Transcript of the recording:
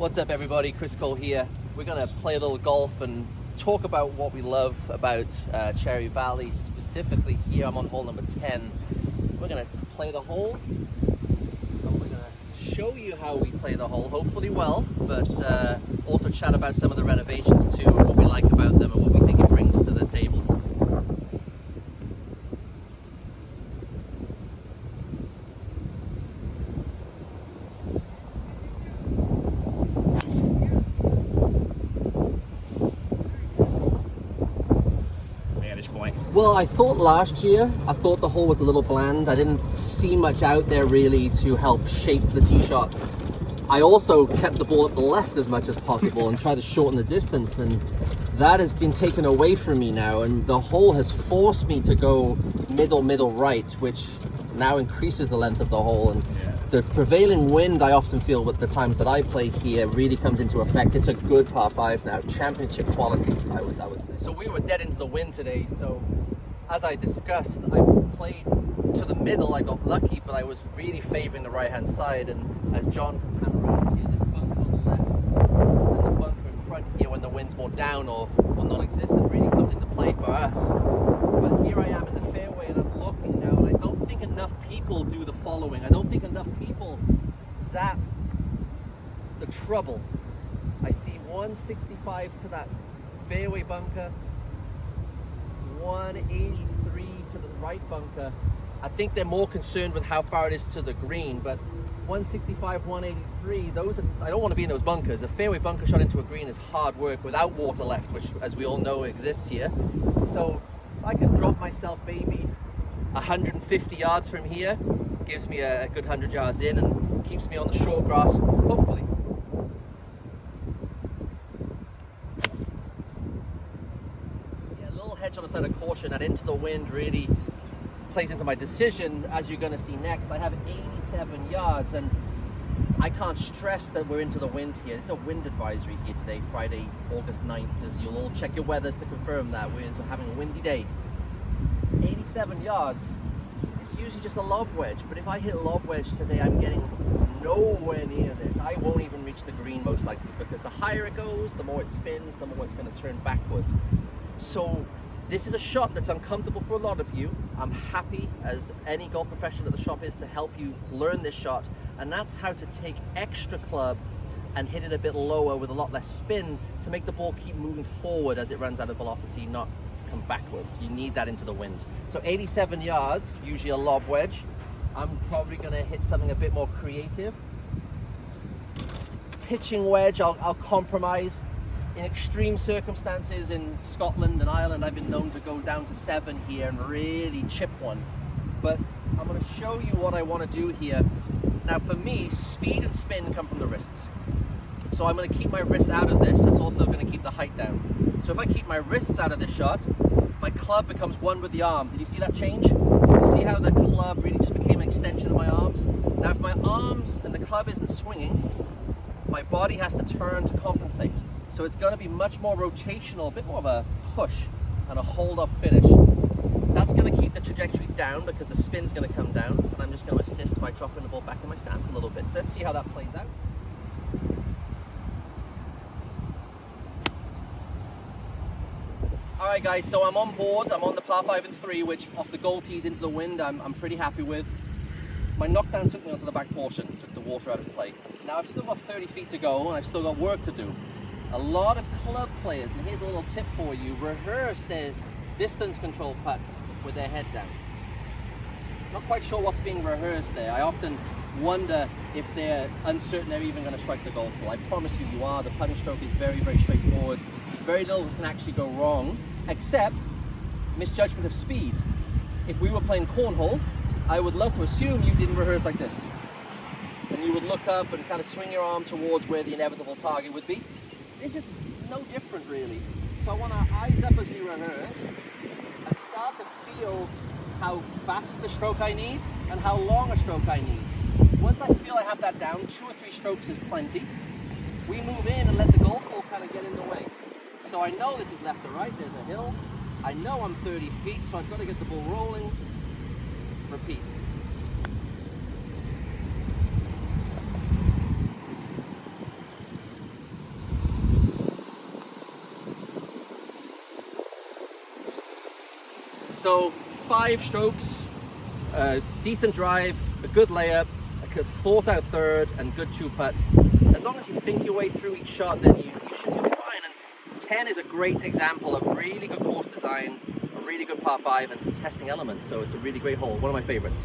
What's up everybody, Chris Cole here. We're going to play a little golf and talk about what we love about Cherry Valley. Specifically here, I'm on hole number 10. We're going to play the hole. And we're going to show you how we play the hole, hopefully well, but also chat about some of the renovations too, what we like about them and what we think it brings to the table. Well, I thought last year, I thought the hole was a little bland. I didn't see much out there really to help shape the tee shot. I also kept the ball at the left as much as possible and tried to shorten the distance, and that has been taken away from me now, and the hole has forced me to go middle right, which now increases the length of the hole. And the prevailing wind, I often feel with the times that I play here, really comes into effect. It's a good par 5 now, championship quality, I would say. So we were dead into the wind today, so as I discussed, I played to the middle. I got lucky, but I was really favoring the right-hand side, and as John can pan around here, this bunker on the left and the bunker in front here, when the wind's more down or non-existent, really comes into play for us. But here I am in the fairway, and I'm looking now, and I don't think enough people do the following. I don't think enough people zap the trouble. I see 165 to that fairway bunker, 183 to the right bunker. I think they're more concerned with how far it is to the green, but 165, 183, those are, I don't want to be in those bunkers. A fairway bunker shot into a green is hard work without water left, which, as we all know, exists here. So I can drop myself maybe 150 yards from here, gives me a good 100 yards in and keeps me on the short grass, hopefully. Hedge on the side of caution, and into the wind really plays into my decision, as you're going to see next. I have 87 yards, and I can't stress that we're into the wind here. It's a wind advisory here today, Friday, August 9th, as you'll all check your weathers to confirm that we're having a windy day. 87 yards, it's usually just a lob wedge, but if I hit a lob wedge today, I'm getting nowhere near this. I won't even reach the green most likely, because the higher it goes, the more it spins, the more it's going to turn backwards. So this is a shot that's uncomfortable for a lot of you. I'm happy, as any golf professional at the shop is, to help you learn this shot, and that's how to take extra club and hit it a bit lower with a lot less spin to make the ball keep moving forward as it runs out of velocity, not come backwards. You need that into the wind. So 87 yards, usually a lob wedge. I'm probably going to hit something a bit more creative. Pitching wedge, I'll compromise. In extreme circumstances in Scotland and Ireland, I've been known to go down to 7 here and really chip one. But I'm going to show you what I want to do here. Now for me, speed and spin come from the wrists. So I'm going to keep my wrists out of this. That's also going to keep the height down. So if I keep my wrists out of this shot, my club becomes one with the arm. Did you see that change? You see how the club really just became an extension of my arms? Now if my arms and the club isn't swinging, my body has to turn to compensate. So it's going to be much more rotational, a bit more of a push and a hold-off finish. That's going to keep the trajectory down because the spin's going to come down, and I'm just going to assist by dropping the ball back in my stance a little bit. So let's see how that plays out. Alright guys, so I'm on board. I'm on the par 5 and 3, which off the goal tees into the wind, I'm pretty happy with. My knockdown took me onto the back portion, took the water out of play. Now I've still got 30 feet to go, and I've still got work to do. A lot of club players, and here's a little tip for you, rehearse their distance control putts with their head down. Not quite sure what's being rehearsed there. I often wonder if they're uncertain they're even going to strike the golf ball. I promise you, you are. The putting stroke is very, very straightforward. Very little can actually go wrong, except misjudgment of speed. If we were playing cornhole, I would love to assume you didn't rehearse like this. And you would look up and kind of swing your arm towards where the inevitable target would be. This is no different really. So I want our eyes up as we rehearse and start to feel how fast the stroke I need and how long a stroke I need. Once I feel I have that down, 2 or 3 strokes is plenty. We move in and let the golf ball kind of get in the way. So I know this is left to right, there's a hill. I know I'm 30 feet, so I've got to get the ball rolling. Repeat. So 5 strokes, decent drive, a good layup, a thought out third, and good 2 putts. As long as you think your way through each shot, then you'll be fine. And 10 is a great example of really good course design, a really good par 5, and some testing elements. So it's a really great hole, one of my favorites.